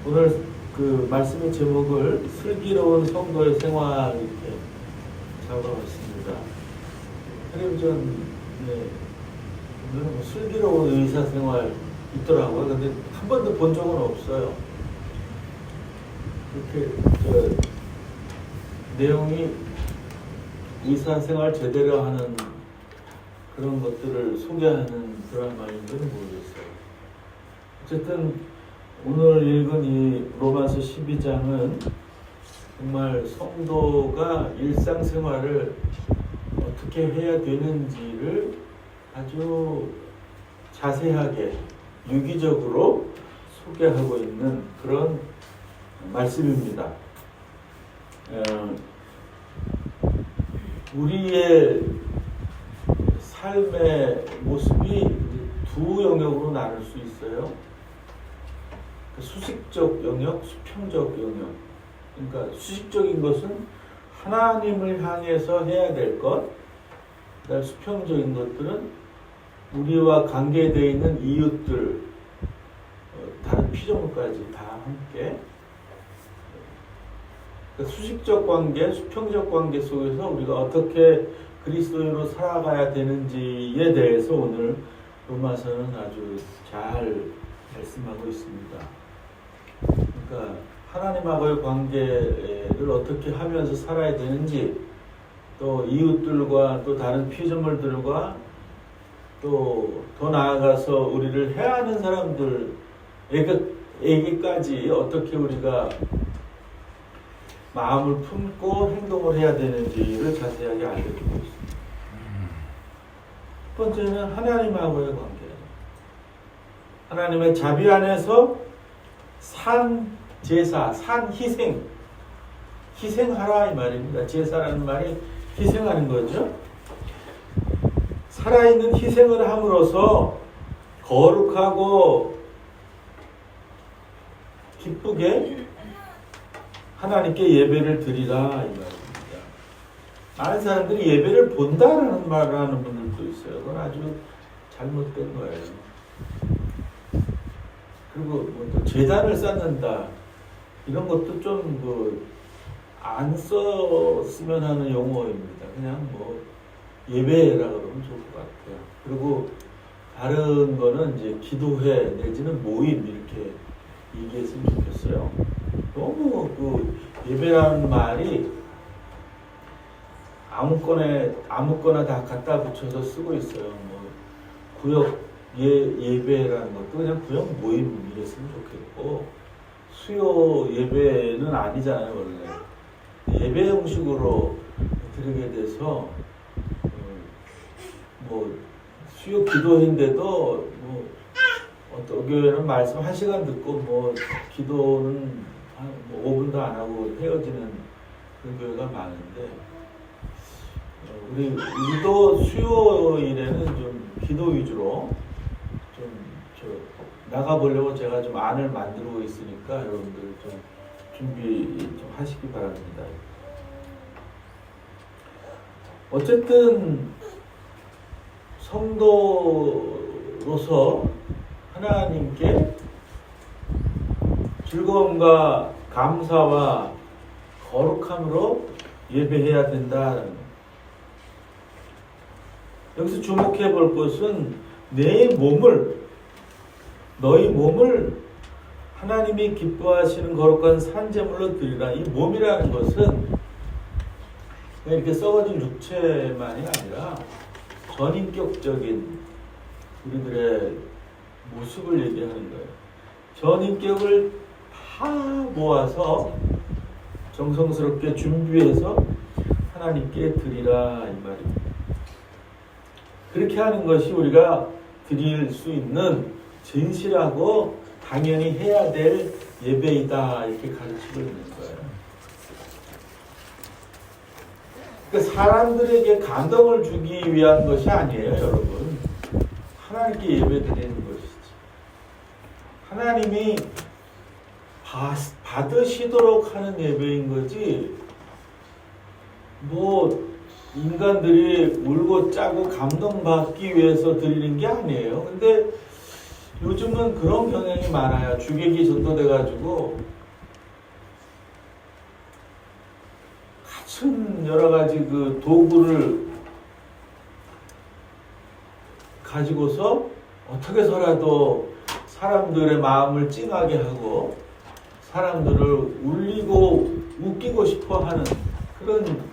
오늘 그 말씀의 제목을 슬기로운 성도의 생활 이렇게 잡아봤습니다. 텔레비전에 보면 뭐 슬기로운 의사 생활 있더라고요. 근데 한 번도 본 적은 없어요. 이렇게 내용이 의사 생활 제대로 하는 그런 것들을 소개하는 드라마인지는 모르겠어요. 어쨌든 오늘 읽은 이 로마서 12장은 정말 성도가 일상생활을 어떻게 해야 되는지를 아주 자세하게 유기적으로 소개하고 있는 그런 말씀입니다. 우리의 삶의 모습이 두 영역으로 나눌 수 있어요. 수식적 영역, 수평적 영역. 그러니까 수식적인 것은 하나님을 향해서 해야 될 것, 그다음 수평적인 것들은 우리와 관계되어 있는 이웃들, 다른 피조물까지 다 함께. 그러니까 수식적 관계, 수평적 관계 속에서 우리가 어떻게 그리스도인으로 살아가야 되는지에 대해서 오늘 로마서는 아주 잘 말씀하고 있습니다. 그러니까 하나님하고의 관계를 어떻게 하면서 살아야 되는지, 또 이웃들과 또 다른 피조물들과 또 더 나아가서 우리를 해하는 사람들에게까지 어떻게 우리가 마음을 품고 행동을 해야 되는지를 자세하게 알려주고 있습니다. 첫 번째는 하나님하고의 관계. 하나님의 자비 안에서 산 제사, 산 희생, 희생하라 이 말입니다. 제사라는 말이 희생하는 거죠. 살아있는 희생을 함으로써 거룩하고 기쁘게 하나님께 예배를 드리라 이 말입니다. 많은 사람들이 예배를 본다라는 말을 하는 분들도 있어요. 그건 아주 잘못된 거예요. 그리고 뭐 제단을 쌓는다 이런 것도 좀 안 썼으면 하는 용어입니다. 그냥 뭐 예배라 그러면 좋을 것 같아요. 그리고 다른 거는 이제 기도회 내지는 모임 이렇게 얘기했으면 좋겠어요. 너무 그 예배라는 말이 아무거나 다 갖다 붙여서 쓰고 있어요. 뭐 구역 예배라는 것도 그냥 구역 모임 이랬으면 좋겠고, 수요 예배는 아니잖아요 원래. 예배 형식으로 드리게 돼서 뭐 수요 기도인데도 뭐 어떤 교회는 말씀 1시간 듣고 뭐 기도는 한 5분도 안 하고 헤어지는 그런 교회가 많은데, 우리도 수요일에는 좀 기도 위주로 나가보려고 제가 좀 안을 만들고 있으니까 여러분들 좀 준비 좀 하시기 바랍니다. 어쨌든 성도로서 하나님께 즐거움과 감사와 거룩함으로 예배해야 된다. 여기서 주목해 볼 것은 너희 몸을 하나님이 기뻐하시는 거룩한 산제물로 드리라. 이 몸이라는 것은 그냥 이렇게 썩어진 육체만이 아니라 전인격적인 우리들의 모습을 얘기하는 거예요. 전인격을 다 모아서 정성스럽게 준비해서 하나님께 드리라 이 말입니다. 그렇게 하는 것이 우리가 드릴 수 있는 진실하고 당연히 해야 될 예배이다 이렇게 가르치고 있는 거예요. 그러니까 사람들에게 감동을 주기 위한 것이 아니에요, 여러분. 하나님께 예배드리는 것이지. 하나님이 받으시도록 하는 예배인 거지, 뭐 인간들이 울고 짜고 감동받기 위해서 드리는 게 아니에요. 근데 요즘은 그런 경향이 많아요. 주객이 전도돼가지고 같은 여러 가지 그 도구를 가지고서 어떻게 해서라도 사람들의 마음을 찡하게 하고 사람들을 울리고 웃기고 싶어 하는 그런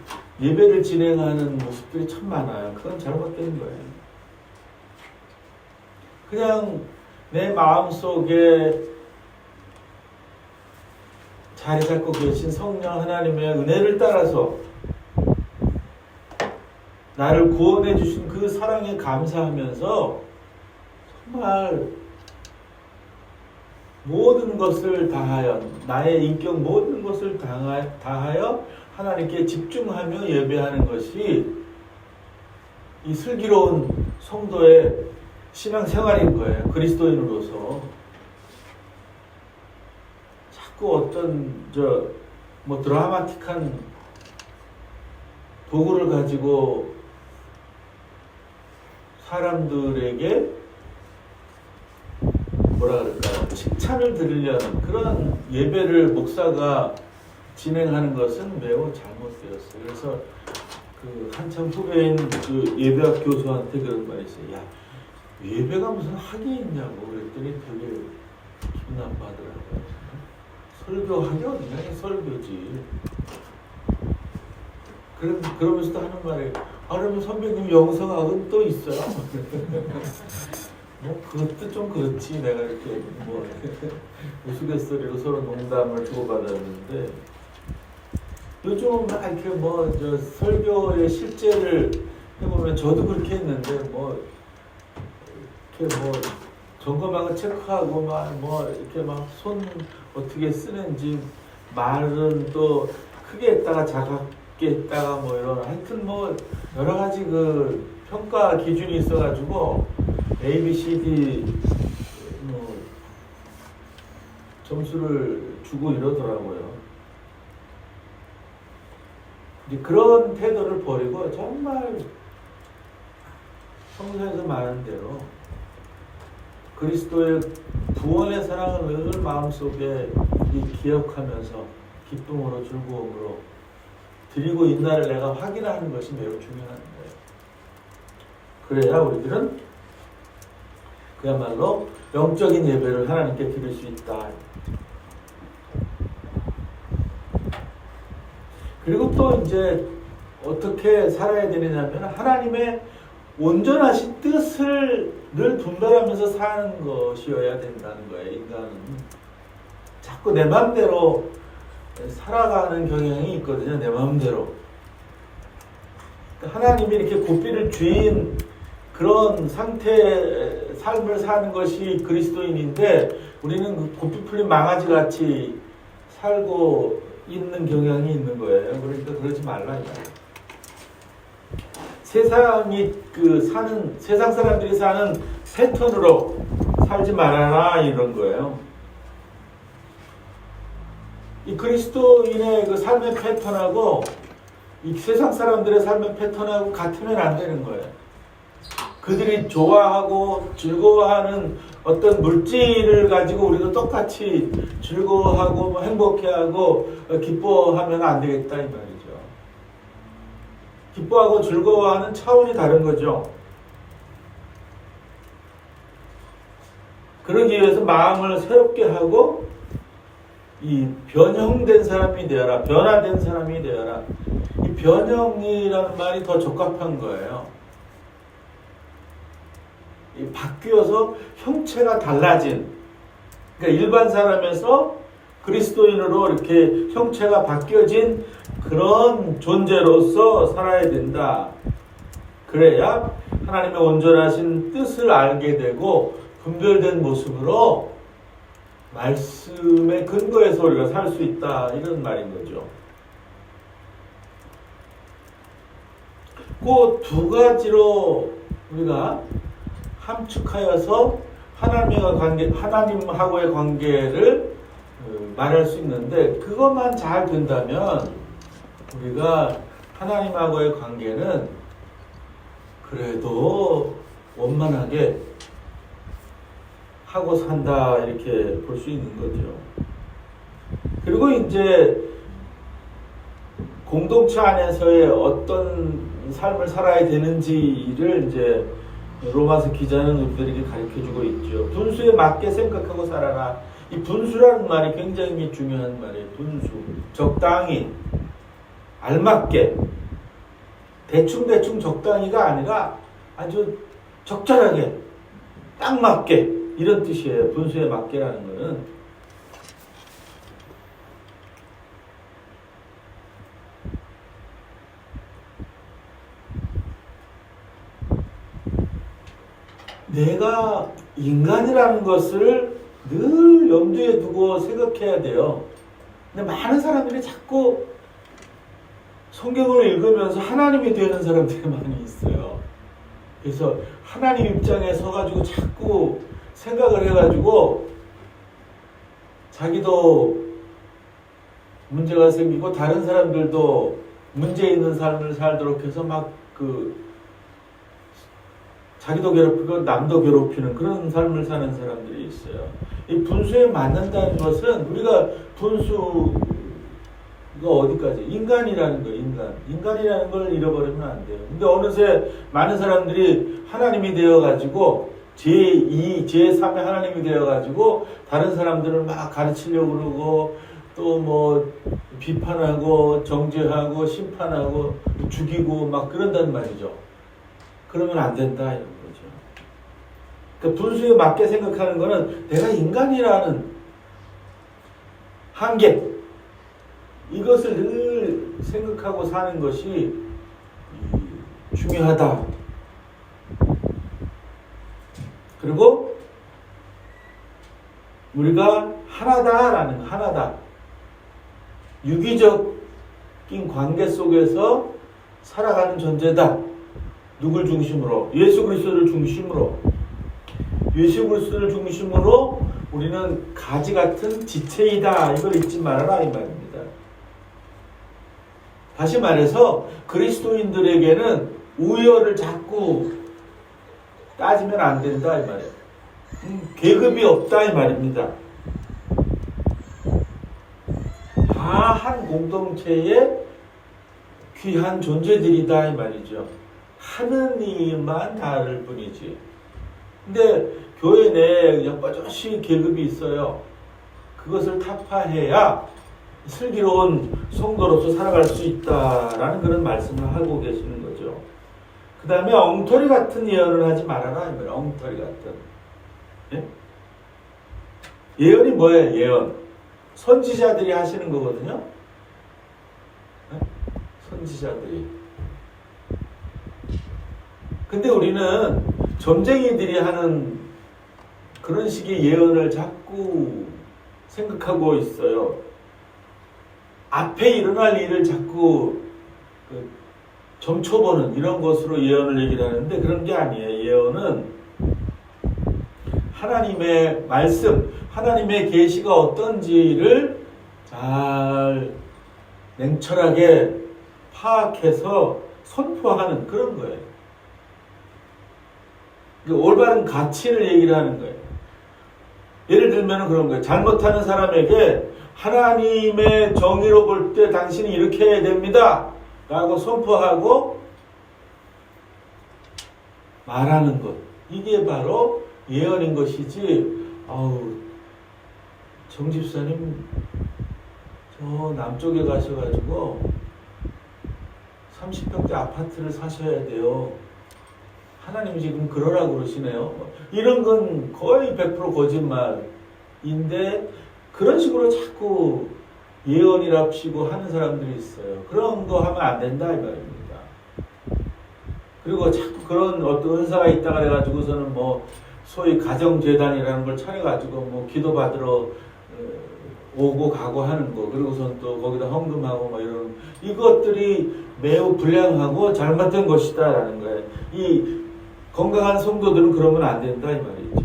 예배를 진행하는 모습들이 참 많아요. 그건 잘못된 거예요. 그냥 내 마음속에 자리 잡고 계신 성령 하나님의 은혜를 따라서 나를 구원해 주신 그 사랑에 감사하면서 정말 모든 것을 다하여 나의 인격 모든 것을 다하여 하나님께 집중하며 예배하는 것이 이 슬기로운 성도의 신앙생활인 거예요. 그리스도인으로서 자꾸 어떤 드라마틱한 도구를 가지고 사람들에게 뭐라 그럴까요? 칭찬을 드리려는 그런 예배를 목사가 진행하는 것은 매우 잘못되었어요. 그래서 그 한참 후배인 그 예배학 교수한테 그런 말이 있어요. 야, 예배가 무슨 학이 있냐고 그랬더니 되게 기분 나빠하더라고요. 설교하기 어디냐? 설교지. 그러면서도 하는 말이 그러면 선배님 영성학은 또 있어요? 뭐 그것도 좀 그렇지. 내가 이렇게 뭐 우스갯소리로 서로 농담을 주고받았는데 요즘은 막 이렇게 설교의 실제를 해보면 저도 그렇게 했는데 이렇게 점검하고 체크하고 이렇게 손 어떻게 쓰는지 말은 또 크게 했다가 작게 했다가 이런 하여튼 여러 가지 그 평가 기준이 있어가지고 A, B, C, D 점수를 주고 이러더라고요. 그런 태도를 버리고 정말 성서에서 말한 대로 그리스도의 구원의 사랑을 늘 마음속에 기억하면서 기쁨으로 즐거움으로 드리고 있나를 내가 확인하는 것이 매우 중요한 거예요. 그래야 우리들은 그야말로 영적인 예배를 하나님께 드릴 수 있다. 그리고 또 이제 어떻게 살아야 되느냐면 하나님의 온전하신 뜻을 늘 분별하면서 사는 것이어야 된다는 거예요. 인간은 자꾸 내 마음대로 살아가는 경향이 있거든요. 내 마음대로. 하나님이 이렇게 고삐를 쥐인 그런 상태의 삶을 사는 것이 그리스도인인데 우리는 그 고삐 풀린 망아지같이 살고 있는 경향이 있는 거예요. 그러니까 그러지 말라 이거예요. 세상 사람들이 사는 패턴으로 살지 말아라 이런 거예요. 이 그리스도인의 그 삶의 패턴하고 이 세상 사람들의 삶의 패턴하고 같으면 안 되는 거예요. 그들이 좋아하고 즐거워하는 어떤 물질을 가지고 우리도 똑같이 즐거워하고 행복해하고 기뻐하면 안 되겠다 이 말이죠. 기뻐하고 즐거워하는 차원이 다른 거죠. 그러기 위해서 마음을 새롭게 하고 이 변형된 사람이 되어라. 변화된 사람이 되어라. 이 변형이라는 말이 더 적합한 거예요. 이 바뀌어서 형체가 달라진, 그러니까 일반 사람에서 그리스도인으로 이렇게 형체가 바뀌어진 그런 존재로서 살아야 된다. 그래야 하나님의 온전하신 뜻을 알게 되고 분별된 모습으로 말씀의 근거에서 우리가 살 수 있다. 이런 말인 거죠. 그 두 가지로 우리가 함축하여서 하나님하고의 관계를 말할 수 있는데 그것만 잘 된다면 우리가 하나님하고의 관계는 그래도 원만하게 하고 산다 이렇게 볼 수 있는 거죠. 그리고 이제 공동체 안에서의 어떤 삶을 살아야 되는지를 이제 로마서 기자는 우리들에게 가르쳐주고 있죠. 분수에 맞게 생각하고 살아라. 이 분수라는 말이 굉장히 중요한 말이에요. 분수. 적당히, 알맞게, 대충 적당히가 아니라 아주 적절하게, 딱 맞게 이런 뜻이에요. 분수에 맞게라는 거는. 내가 인간이라는 것을 늘 염두에 두고 생각해야 돼요. 근데 많은 사람들이 자꾸 성경을 읽으면서 하나님이 되는 사람들이 많이 있어요. 그래서 하나님 입장에 서가지고 자꾸 생각을 해가지고 자기도 문제가 생기고 다른 사람들도 문제 있는 삶을 살도록 해서 자기도 괴롭히고 남도 괴롭히는 그런 삶을 사는 사람들이 있어요. 이 분수에 맞는다는 것은 우리가 분수가 어디까지? 인간이라는 거예요. 인간이라는 걸 잃어버리면 안 돼요. 근데 어느새 많은 사람들이 하나님이 되어가지고 제2, 제3의 하나님이 되어가지고 다른 사람들을 막 가르치려고 그러고 또 뭐 비판하고 정죄하고 심판하고 죽이고 막 그런단 말이죠. 그러면 안 된다 이런 거죠. 그러니까 분수에 맞게 생각하는 거는 내가 인간이라는 한계 이것을 늘 생각하고 사는 것이 중요하다. 그리고 우리가 하나다라는 거, 하나다. 유기적인 관계 속에서 살아가는 존재다. 누굴 중심으로? 예수 그리스도를 중심으로. 예수 그리스도를 중심으로 우리는 가지 같은 지체이다. 이걸 잊지 말아라 이 말입니다. 다시 말해서 그리스도인들에게는 우열을 자꾸 따지면 안 된다 이 말이에요. 계급이 없다 이 말입니다. 다 한 공동체의 귀한 존재들이다 이 말이죠. 하느님만 다를 뿐이지. 근데 교회 내에 그냥 뻐젓이 계급이 있어요. 그것을 타파해야 슬기로운 성도로서 살아갈 수 있다라는 그런 말씀을 하고 계시는 거죠. 그 다음에 엉터리 같은 예언을 하지 말아라. 엉터리 같은. 예? 예언이 뭐예요? 예언. 선지자들이 하시는 거거든요. 예? 선지자들이. 근데 우리는 점쟁이들이 하는 그런 식의 예언을 자꾸 생각하고 있어요. 앞에 일어날 일을 자꾸 점쳐보는 이런 것으로 예언을 얘기를 하는데 그런 게 아니에요. 예언은 하나님의 말씀, 하나님의 계시가 어떤지를 잘 냉철하게 파악해서 선포하는 그런 거예요. 올바른 가치를 얘기를 하는 거예요. 예를 들면 그런 거예요. 잘못하는 사람에게 하나님의 정의로 볼 때 당신이 이렇게 해야 됩니다. 라고 선포하고 말하는 것. 이게 바로 예언인 것이지. 정 집사님 저 남쪽에 가셔가지고 30평대 아파트를 사셔야 돼요. 하나님이 지금 그러라고 그러시네요. 이런 건 거의 100% 거짓말인데 그런 식으로 자꾸 예언이랍시고 하는 사람들이 있어요. 그런 거 하면 안 된다 이 말입니다. 그리고 자꾸 그런 어떤 은사가 있다 그래가지고서는 뭐 소위 가정재단이라는 걸 차려가지고 뭐 기도받으러 오고 가고 하는 거, 그리고선 또 거기다 헌금하고 뭐 이런 이것들이 매우 불량하고 잘못된 것이다라는 거예요. 이 건강한 성도들은 그러면 안 된다 이 말이죠.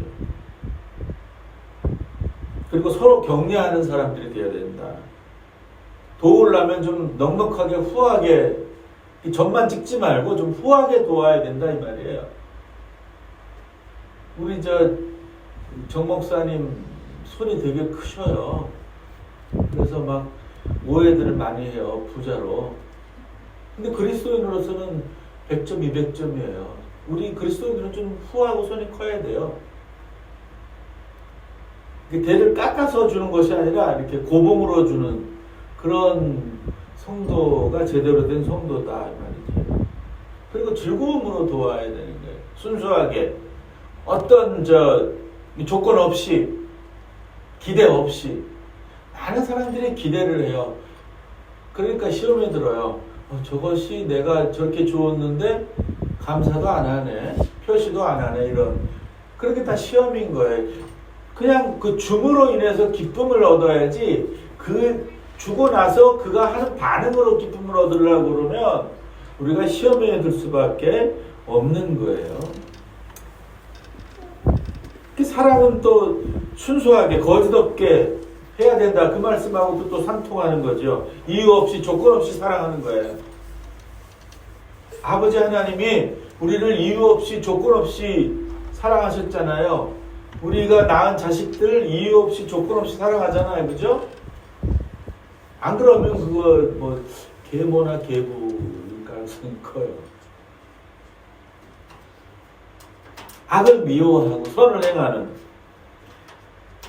그리고 서로 격려하는 사람들이 되어야 된다. 도우려면 좀 넉넉하게 후하게 점만 찍지 말고 좀 후하게 도와야 된다 이 말이에요. 우리 정 목사님 손이 되게 크셔요. 그래서 막 오해들을 많이 해요, 부자로. 근데 그리스도인으로서는 100점, 200점이에요. 우리 그리스도인들은 좀 후하고 손이 커야 돼요. 대를 깎아서 주는 것이 아니라 이렇게 고봉으로 주는 그런 성도가 제대로 된 성도다 이 말이죠. 그리고 즐거움으로 도와야 되는 거예요. 순수하게 어떤 조건 없이, 기대 없이. 많은 사람들이 기대를 해요. 그러니까 시험에 들어요. 저것이 내가 저렇게 주었는데 감사도 안 하네, 표시도 안 하네, 이런. 그렇게 다 시험인 거예요. 그냥 그 줌으로 인해서 기쁨을 얻어야지, 그 주고 나서 그가 하는 반응으로 기쁨을 얻으려고 그러면 우리가 시험에 들 수밖에 없는 거예요. 사랑은 또 순수하게 거짓 없게 해야 된다, 그 말씀하고도 또 상통하는 거죠. 이유 없이 조건 없이 사랑하는 거예요. 아버지 하나님이 우리를 이유 없이 조건 없이 사랑하셨잖아요. 우리가 낳은 자식들 이유 없이 조건 없이 사랑하잖아요. 그죠? 안 그러면 그거 뭐 계모나 계부일 가능성이 커요. 악을 미워하고 선을 행하는,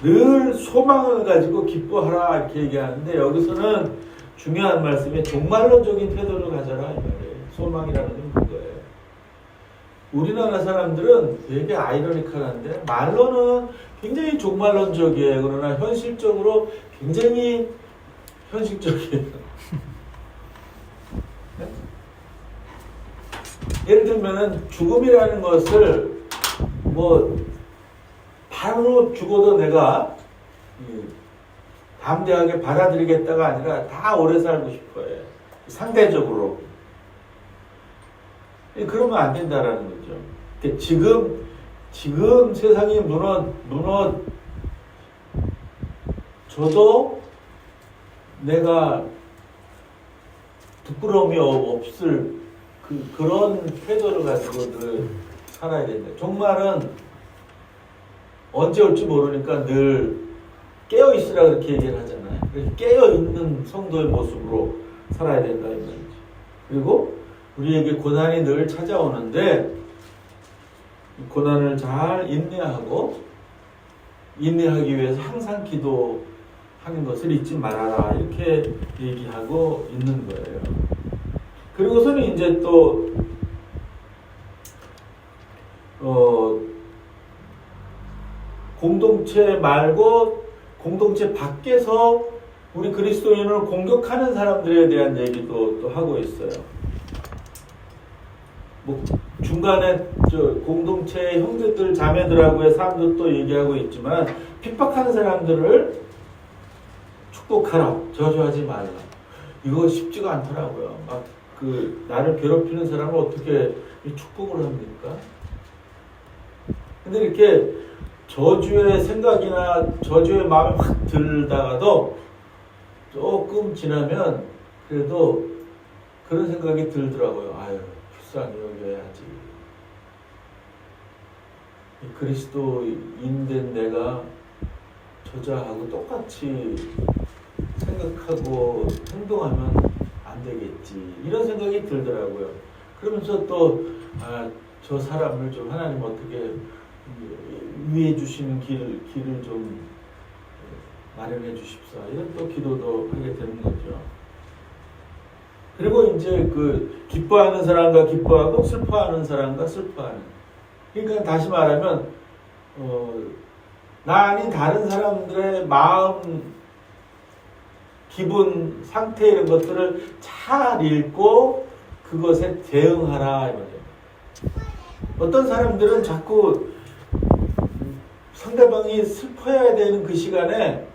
늘 소망을 가지고 기뻐하라 이렇게 얘기하는데, 여기서는 중요한 말씀이 종말론적인 태도를 가져라 이 말이에요. 소망이라는 건 그거예요. 우리나라 사람들은 되게 아이러니컬한데 말로는 굉장히 종말론적이에요. 그러나 현실적으로 굉장히 현실적이에요. 예를 들면 죽음이라는 것을 바로 죽어도 내가 담대하게 받아들이겠다가 아니라 다 오래 살고 싶어요. 상대적으로. 그러면 안 된다라는 거죠. 지금 세상이 저도 내가 부끄러움이 없을 그런 태도를 가지고 늘 살아야 된다. 종말은 언제 올지 모르니까 늘 깨어있으라 그렇게 얘기를 하잖아요. 깨어있는 성도의 모습으로 살아야 된다 이 말이죠. 그리고 우리에게 고난이 늘 찾아오는데 고난을 잘 인내하기 위해서 항상 기도하는 것을 잊지 말아라 이렇게 얘기하고 있는 거예요. 그리고서는 이제 또 공동체 말고 공동체 밖에서 우리 그리스도인을 공격하는 사람들에 대한 얘기도 또 하고 있어요. 중간에 공동체의 형제들 자매들하고의 삶도 또 얘기하고 있지만, 핍박하는 사람들을 축복하라, 저주하지 말라. 이거 쉽지가 않더라고요. 나를 괴롭히는 사람을 어떻게 축복을 합니까? 근데 이렇게 저주의 생각이나 저주의 마음이 확 들다가도 조금 지나면 그래도 그런 생각이 들더라고요. 아유, 불쌍히 여겨야지. 그리스도인된 내가 저자하고 똑같이 생각하고 행동하면 안 되겠지. 이런 생각이 들더라고요. 그러면서 또 저 사람을 좀 하나님 어떻게 위해 주시는 길을 좀 마련해 주십사. 이런 또 기도도 하게 되는 거죠. 그리고 이제 기뻐하는 사람과 기뻐하고 슬퍼하는 사람과 슬퍼하는. 그러니까 다시 말하면 나 아닌 다른 사람들의 마음, 기분, 상태 이런 것들을 잘 읽고 그것에 대응하라 이 말이에요. 어떤 사람들은 자꾸 상대방이 슬퍼해야 되는 그 시간에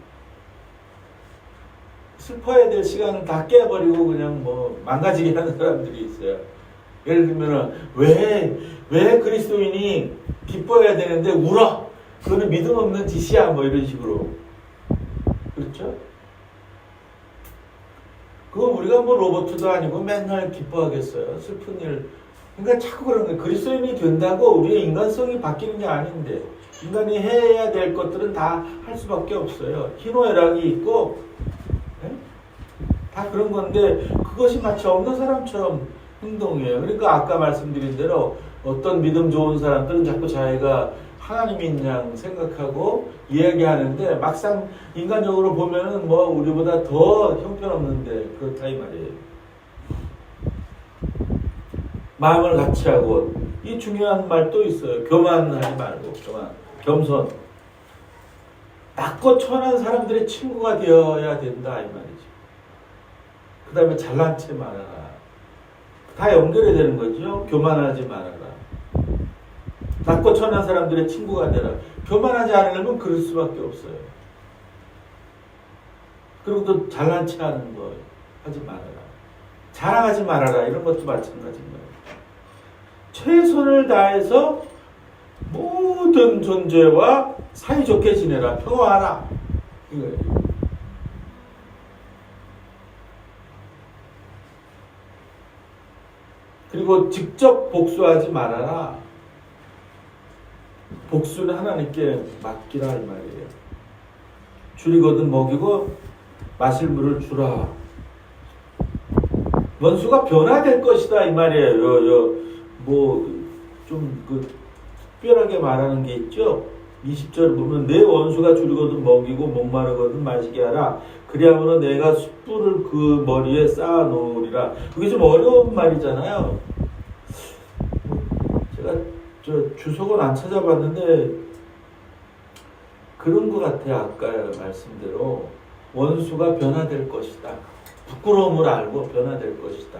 슬퍼해야 될 시간을 다 깨버리고 그냥 망가지게 하는 사람들이 있어요. 예를 들면 왜 그리스도인이 기뻐해야 되는데 울어? 그거는 믿음 없는 짓이야. 이런 식으로. 그렇죠? 그건 우리가 로봇도 아니고 맨날 기뻐하겠어요. 슬픈 일 그러니까 자꾸 그런 거예요. 그리스도인이 된다고 우리의 인간성이 바뀌는 게 아닌데, 인간이 해야 될 것들은 다 할 수밖에 없어요. 희노애락이 있고, 네? 다 그런 건데 그것이 마치 없는 사람처럼 행동해요. 그러니까 아까 말씀드린 대로 어떤 믿음 좋은 사람들은 자꾸 자기가 하나님인 양 생각하고 이야기하는데 막상 인간적으로 보면은 뭐 우리보다 더 형편없는데 그렇다 이 말이에요. 마음을 같이 하고, 이 중요한 말 또 있어요. 교만하지 말고, 겸손. 낮고 천한 사람들의 친구가 되어야 된다 이 말이죠. 그 다음에 잘난 체 말아라. 다 연결이 되는 거죠. 교만하지 말아라. 낮고 천한 사람들의 친구가 되라. 교만하지 않으려면 그럴 수밖에 없어요. 그리고 또 잘난 체 하는 거 하지 말아라. 자랑하지 말아라. 이런 것도 마찬가지인 거예요. 최선을 다해서 모든 존재와 사이좋게 지내라. 평화하라. 이거예요. 그리고 직접 복수하지 말아라. 복수는 하나님께 맡기라 이 말이에요. 줄이거든 먹이고 마실 물을 주라. 원수가 변화될 것이다 이 말이에요. 좀 특별하게 말하는 게 있죠. 20절 보면 내 원수가 줄이거든 먹이고 목마르거든 마시게 하라. 그리하면 내가 숯불을 그 머리에 쌓아 놓으리라. 그게 좀 어려운 말이잖아요. 제가 주석은 안 찾아봤는데 그런 것 같아요. 아까 말씀대로 원수가 변화될 것이다. 부끄러움을 알고 변화될 것이다.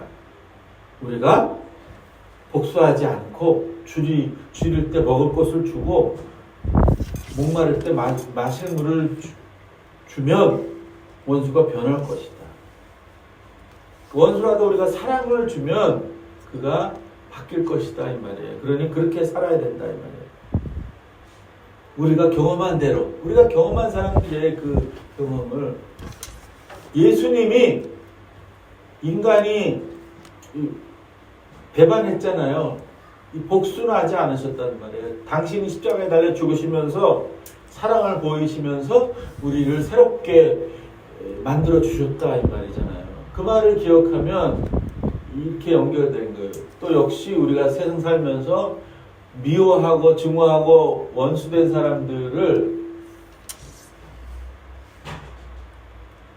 우리가 복수하지 않고 줄일 때 먹을 것을 주고 목마를 때 마실 물을 주면 원수가 변할 것이다. 원수라도 우리가 사랑을 주면 그가 바뀔 것이다 이 말이에요. 그러니 그렇게 살아야 된다 이 말이에요. 우리가 경험한 대로, 우리가 경험한 사람들의 그 경험을, 예수님이 인간이 배반했잖아요. 복수는 하지 않으셨단 말이에요. 당신이 십자가에 달려 죽으시면서 사랑을 보이시면서 우리를 새롭게 만들어 주셨다 이 말이잖아요. 그 말을 기억하면 이렇게 연결된 거예요. 또 역시 우리가 세상 살면서 미워하고 증오하고 원수된 사람들을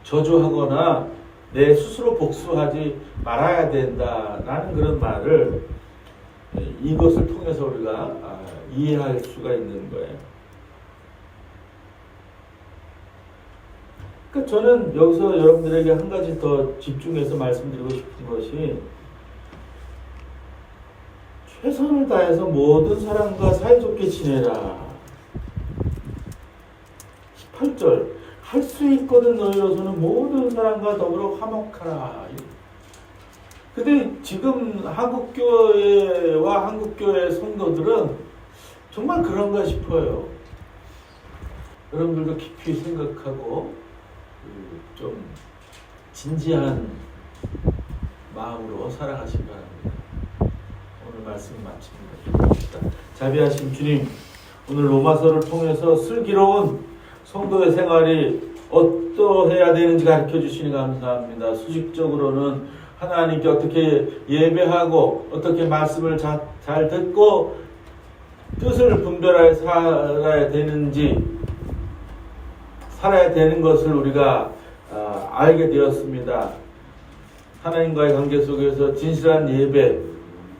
저주하거나 내 스스로 복수하지 말아야 된다라는 그런 말을 이것을 통해서 우리가 이해할 수가 있는 거예요. 그러니까 저는 여기서 여러분들에게 한 가지 더 집중해서 말씀드리고 싶은 것이, 최선을 다해서 모든 사람과 사이좋게 지내라. 18절 할 수 있거든 너희로서는 모든 사람과 더불어 화목하라. 근데 지금 한국교회와 한국교회 성도들은 정말 그런가 싶어요. 여러분들도 깊이 생각하고 좀 진지한 마음으로 살아가시기 바랍니다. 오늘 말씀 마칩니다. 자비하신 주님, 오늘 로마서를 통해서 슬기로운 성도의 생활이 어떠해야 되는지 가르쳐 주시니 감사합니다. 수직적으로는 하나님께 어떻게 예배하고 어떻게 말씀을 잘 듣고 뜻을 분별하여 살아야 되는 것을 우리가 알게 되었습니다. 하나님과의 관계 속에서 진실한 예배,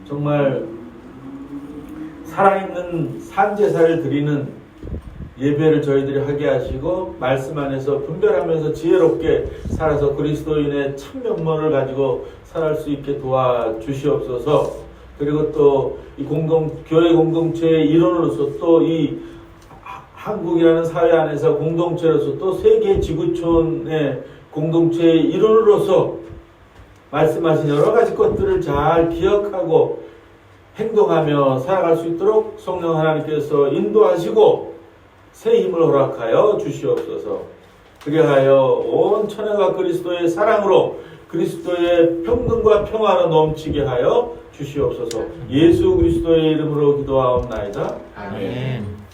정말 살아있는 산제사를 드리는 예배를 저희들이 하게 하시고, 말씀 안에서 분별하면서 지혜롭게 살아서 그리스도인의 참 면모를 가지고 살아갈 수 있게 도와주시옵소서. 그리고 또 이 교회 공동체의 일원으로서, 또 이 한국이라는 사회 안에서 공동체로서, 또 세계 지구촌의 공동체의 일원으로서 말씀하신 여러 가지 것들을 잘 기억하고 행동하며 살아갈 수 있도록 성령 하나님께서 인도하시고 새 힘을 허락하여 주시옵소서. 그리하여 온 천하가 그리스도의 사랑으로 그리스도의 평등과 평화로 넘치게 하여 주시옵소서. 예수 그리스도의 이름으로 기도하옵나이다. 아멘.